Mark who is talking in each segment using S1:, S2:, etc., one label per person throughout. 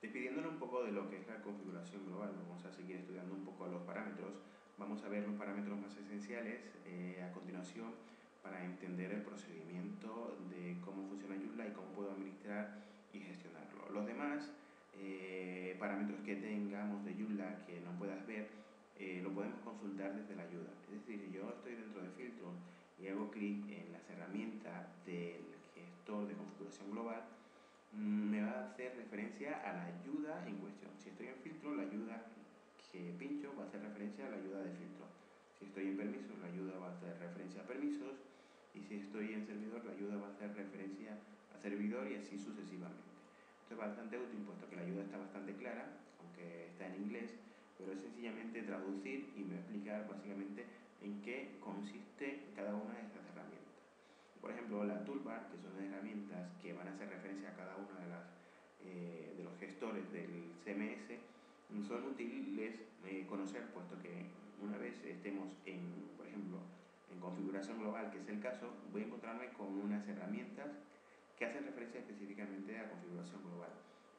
S1: Despidiéndonos un poco de lo que es la configuración global, vamos a seguir estudiando un poco los parámetros. Vamos a ver los parámetros más esenciales a continuación para entender el procedimiento de cómo funciona Joomla y cómo puedo administrar y gestionarlo. Los demás parámetros que tengamos de Joomla que no puedas ver, lo podemos consultar desde la ayuda. Es decir, si yo estoy dentro de filtros y hago clic en las herramientas del gestor de configuración global, me va a hacer referencia a la ayuda en cuestión. Si estoy en filtro, la ayuda que pincho va a hacer referencia a la ayuda de filtro. Si estoy en permisos, la ayuda va a hacer referencia a permisos. Y si estoy en servidor, la ayuda va a hacer referencia a servidor y así sucesivamente. Esto es bastante útil, puesto que la ayuda está bastante clara, aunque está en inglés, pero es sencillamente traducir y me va a explicar básicamente en qué consiste cada una de estas herramientas. Por ejemplo, la toolbar, que son herramientas que van a hacer referencia a cada una de los gestores del CMS, son útiles conocer, puesto que una vez estemos por ejemplo, en configuración global, que es el caso, voy a encontrarme con unas herramientas que hacen referencia específicamente a configuración global.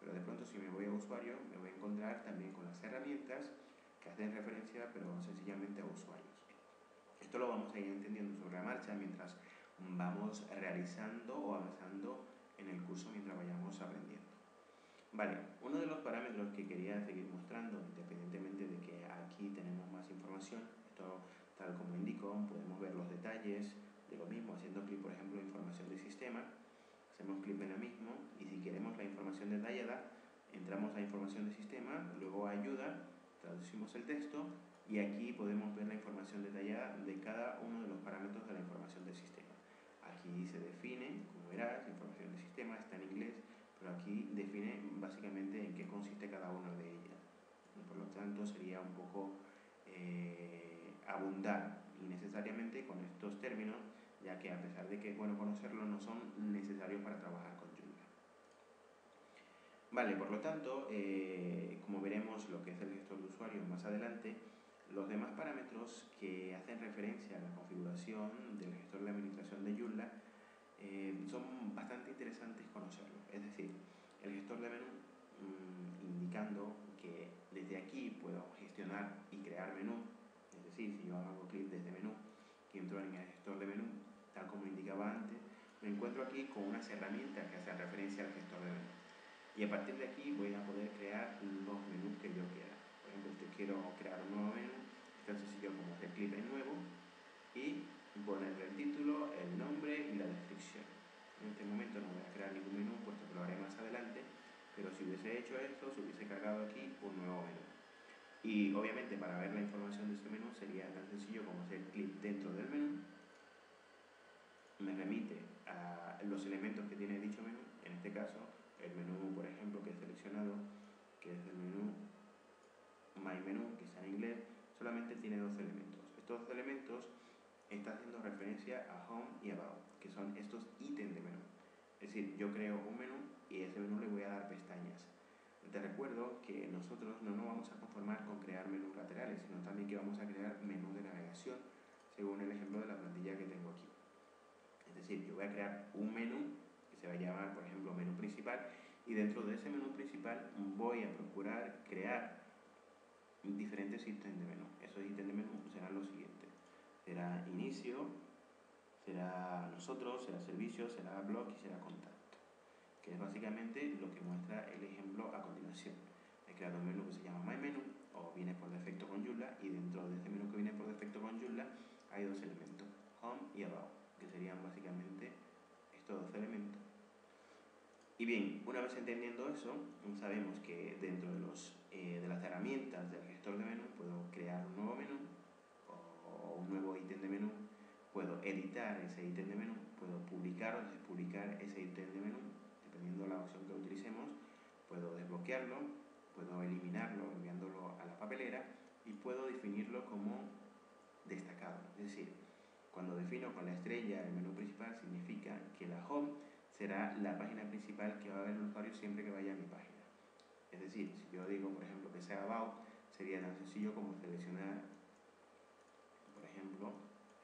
S1: Pero de pronto, si me voy a usuario, me voy a encontrar también con las herramientas que hacen referencia, pero sencillamente a usuarios. Esto lo vamos a ir entendiendo sobre la marcha mientras vamos realizando o avanzando en el curso, mientras vayamos aprendiendo. Vale, uno de los parámetros que quería seguir mostrando, independientemente de que aquí tenemos más información, esto tal como indico, podemos ver los detalles de lo mismo haciendo clic, por ejemplo, en información de sistema, hacemos clic en la misma y si queremos la información detallada, entramos a información de sistema, luego a ayuda, traducimos el texto y aquí podemos ver la información detallada de cada uno de los parámetros de la información del sistema. Aquí se define, como verás, la información del sistema está en inglés, pero aquí define básicamente en qué consiste cada una de ellas. Por lo tanto, sería un poco abundar innecesariamente con estos términos, ya que a pesar de que es bueno conocerlos, no son necesarios para trabajar con Joomla. Vale, por lo tanto, como veremos lo que es el gestor de usuario más adelante, los demás parámetros que hacen referencia a la configuración del gestor de administración de Joomla son bastante interesantes conocerlos. Es decir, el gestor de menú, indicando que desde aquí puedo gestionar y crear menú. Es decir, si yo hago clic desde menú y entro en el gestor de menú, tal como indicaba antes, me encuentro aquí con unas herramientas que hacen referencia al gestor de menú. Y a partir de aquí voy a poder crear los menús que yo quiera. Por ejemplo, si quiero crear un nuevo menú, es tan sencillo como hacer clic en nuevo y ponerle el título, el nombre y la descripción. En este momento no voy a crear ningún menú, puesto que lo haré más adelante, pero si hubiese hecho esto, se hubiese cargado aquí un nuevo menú. Y obviamente para ver la información de este menú sería tan sencillo como hacer clic dentro del menú, me remite a los elementos que tiene dicho menú, en este caso el menú, por ejemplo, que he seleccionado, que es el menú My Menú, que está en inglés, solamente tiene dos elementos. Estos dos elementos están haciendo referencia a Home y About, que son estos ítems de menú. Es decir, yo creo un menú y a ese menú le voy a dar pestañas. Te recuerdo que nosotros no nos vamos a conformar con crear menús laterales, sino también que vamos a crear menús de navegación, según el ejemplo de la plantilla que tengo aquí. Es decir, yo voy a crear un menú que se va a llamar, por ejemplo, menú principal, y dentro de ese menú principal voy a procurar crear diferentes ítems de menú. Esos ítems de menú serán los siguientes: será inicio, será nosotros, será servicio, será blog y será contacto, que es básicamente lo que muestra el ejemplo a continuación. He creado un menú que se llama My Menú, o viene por defecto con Joomla, y dentro de este menú que viene por defecto con Joomla hay dos elementos, Home y About, que serían básicamente estos dos elementos. Y bien, una vez entendiendo eso, sabemos que dentro de las herramientas del gestor de menú puedo crear un nuevo menú o un nuevo ítem de menú, puedo editar ese ítem de menú, puedo publicar o despublicar ese ítem de menú, dependiendo de la opción que utilicemos, puedo desbloquearlo, puedo eliminarlo enviándolo a la papelera y puedo definirlo como destacado. Es decir, cuando defino con la estrella el menú principal, significa que la home será la página principal que va a ver el usuario siempre que vaya a mi página. Es decir, si yo digo, por ejemplo, que sea About, sería tan sencillo como seleccionar, por ejemplo,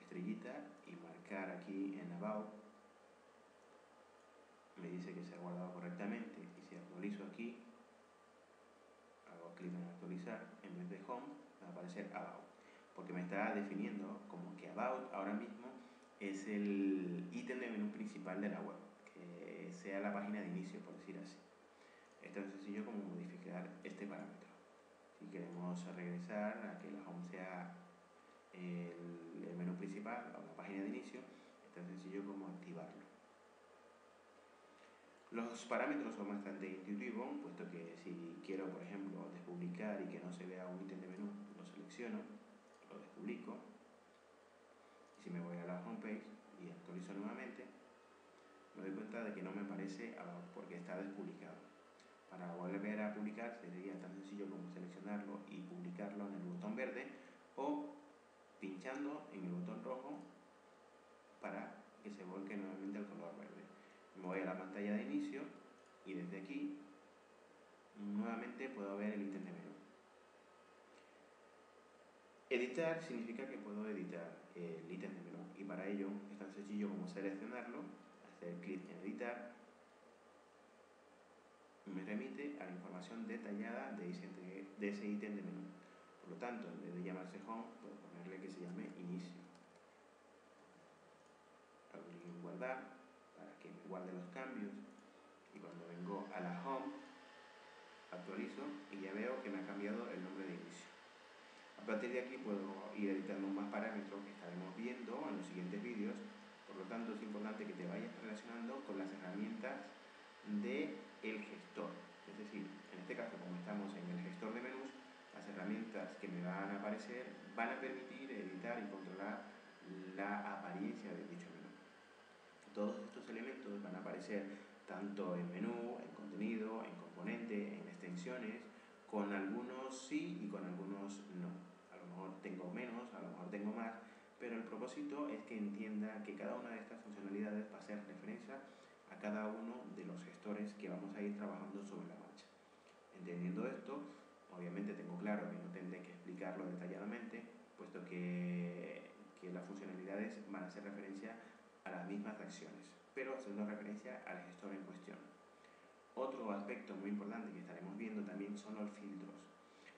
S1: estrellita y marcar aquí en About. Me dice que se ha guardado correctamente, y si actualizo aquí, clic en actualizar, en vez de home me va a aparecer about, porque me está definiendo como que about ahora mismo es el ítem de menú principal de la web, que sea la página de inicio, por decir así. Es tan sencillo como modificar este parámetro. Si queremos regresar a que la home sea el menú principal o la página de inicio, es tan sencillo como activarlo. Los parámetros son bastante intuitivos, puesto que si quiero, por ejemplo, despublicar y que no se vea un ítem de menú, lo selecciono, lo despublico, y si me voy a la homepage y actualizo nuevamente, me doy cuenta de que no me aparece about porque está despublicado. Para volver a publicar sería tan sencillo como seleccionarlo y publicarlo en el botón verde o pinchando en el botón rojo para que se volque nuevamente al color verde. Me voy a la pantalla de inicio y desde aquí nuevamente puedo ver el ítem de menú. Editar significa que puedo editar el ítem de menú y para ello es tan sencillo como seleccionarlo, hacer clic en editar, me remite a la información detallada de ese ítem de menú. Por lo tanto, en vez de llamarse home, puedo ponerle que se llame inicio. Hago clic en guardar para que me guarde los cambios y cuando vengo a la home actualizo y ya veo que me ha cambiado el nombre de inicio. A partir de aquí puedo ir editando más parámetros que estaremos viendo en los siguientes vídeos. Por lo tanto, es importante que te vayas relacionando con las herramientas del gestor. Es decir, en este caso, como estamos en el gestor de menús, las herramientas que me van a aparecer van a permitir editar y controlar la apariencia de dicho menú. Todos estos elementos van a aparecer tanto en menú, en contenido, en componente, en extensiones, con algunos sí y con algunos no. A lo mejor tengo menos, a lo mejor tengo más, pero el propósito es que entienda que cada una de estas funcionalidades va a hacer referencia a cada uno de los gestores que vamos a ir trabajando sobre la marcha. Entendiendo esto, obviamente tengo claro que no tendré que explicarlo detalladamente, puesto que las funcionalidades van a hacer referencia a las mismas acciones, pero haciendo referencia al gestor en cuestión. Otro aspecto muy importante que estaremos viendo también son los filtros.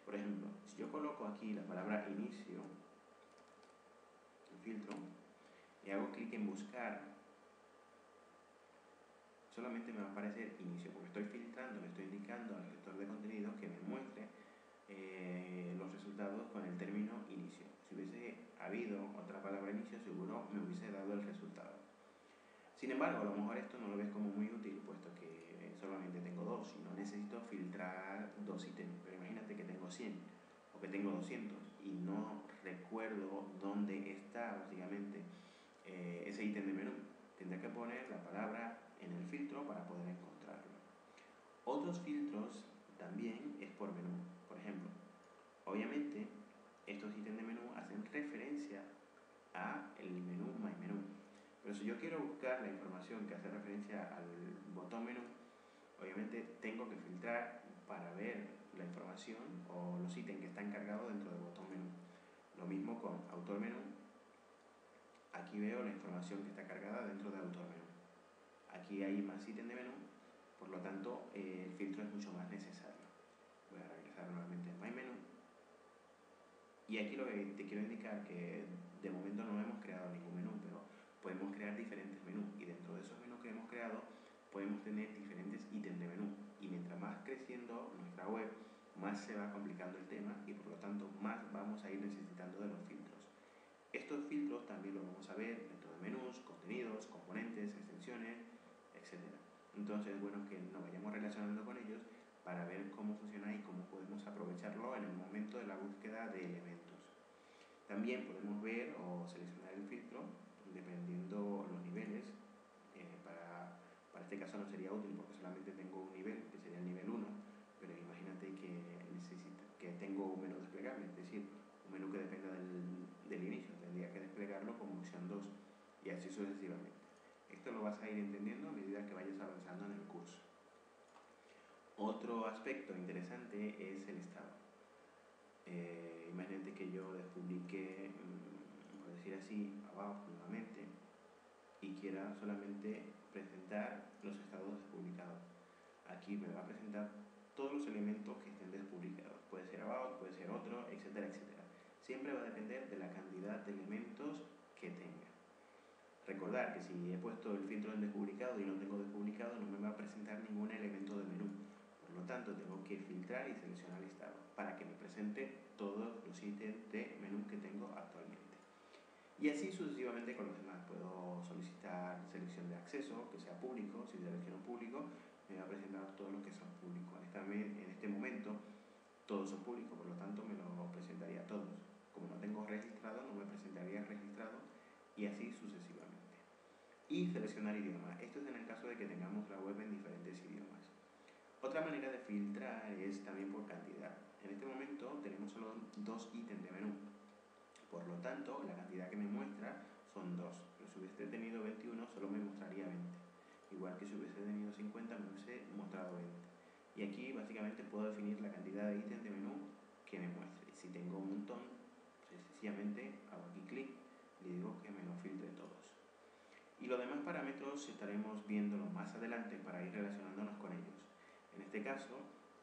S1: Por ejemplo, si yo coloco aquí la palabra inicio, el filtro, y hago clic en buscar, solamente me va a aparecer inicio, porque estoy filtrando, le estoy indicando al gestor de contenido que me muestre los resultados con el término inicio. Si hubiese habido otra palabra inicio, seguro me hubiese dado el resultado. Sin embargo, a lo mejor esto no lo ves como muy útil, puesto que solamente tengo dos y no necesito filtrar dos ítems. Pero imagínate que tengo 100 o que tengo 200 y no recuerdo dónde está básicamente ese ítem de menú. Tendré que poner la palabra en el filtro para poder encontrarlo. Otros filtros también es por menú. Por ejemplo, obviamente estos ítems de menú hacen referencia a el menú My Menú. Pero si yo quiero buscar la información que hace referencia al botón menú, obviamente tengo que filtrar para ver la información o los ítems que están cargados dentro del botón menú. Lo mismo con autor menú. Aquí veo la información que está cargada dentro de autor menú. Aquí hay más ítems de menú, por lo tanto el filtro es mucho más necesario. Voy a regresar nuevamente a My Menú. Y aquí lo que te quiero indicar que de momento no hemos creado ningún menú, pero podemos crear diferentes menús y dentro de esos menús que hemos creado podemos tener diferentes ítems de menú y mientras más creciendo nuestra web, más se va complicando el tema y por lo tanto más vamos a ir necesitando de los filtros. Estos filtros también los vamos a ver dentro de menús, contenidos, componentes, extensiones, etc. Entonces es bueno que nos vayamos relacionando con ellos para ver cómo funciona y cómo podemos aprovecharlo en el momento de la búsqueda de elementos. También podemos ver o seleccionar el filtro dependiendo los niveles. Para este caso no sería útil porque solamente tengo un nivel, que sería el nivel 1, pero imagínate que tengo un menú desplegable, es decir, un menú que dependa del inicio, tendría que desplegarlo como opción 2 y así sucesivamente. Esto lo vas a ir entendiendo a medida que vayas avanzando en el curso. Otro aspecto interesante es el estado. Imagínate que yo despublique, por decir así, abajo nuevamente y quiera solamente presentar los estados despublicados. Aquí me va a presentar todos los elementos que estén despublicados. puede ser about, puede ser otro, etcétera, etcétera. Siempre va a depender de la cantidad de elementos que tenga. Recordar que si he puesto el filtro en despublicado y no tengo despublicado, no me va a presentar ningún elemento de menú. Por lo tanto, tengo que filtrar y seleccionar listado para que me presente todos los ítems de menú que tengo actualmente. Y así sucesivamente con los demás. Puedo solicitar selección de acceso, que sea público. Si selecciono público, me va a presentar todos los que son públicos. En este momento, todos son públicos, por lo tanto, me lo presentaría a todos. Como no tengo registrado, no me presentaría registrado, y así sucesivamente. Y seleccionar idioma. Esto es en el caso de que tengamos la web en diferentes idiomas. Otra manera de filtrar es también por cantidad. En este momento tenemos solo 2 ítems de menú. Por lo tanto, la cantidad que me muestra son 2. Pero si hubiese tenido 21, solo me mostraría 20. Igual que si hubiese tenido 50, me hubiese mostrado 20. Y aquí básicamente puedo definir la cantidad de ítems de menú que me muestre. Si tengo un montón, sencillamente hago aquí clic y digo que me lo filtre todos. Y los demás parámetros estaremos viéndolos más adelante para ir relacionándonos con ellos. En este caso,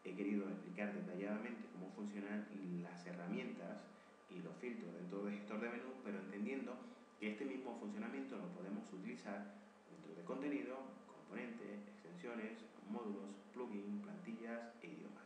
S1: he querido explicar detalladamente cómo funcionan las herramientas y los filtros dentro del gestor de menú, pero entendiendo que este mismo funcionamiento lo podemos utilizar dentro de contenido, componentes, extensiones, módulos, plugins, plantillas e idiomas.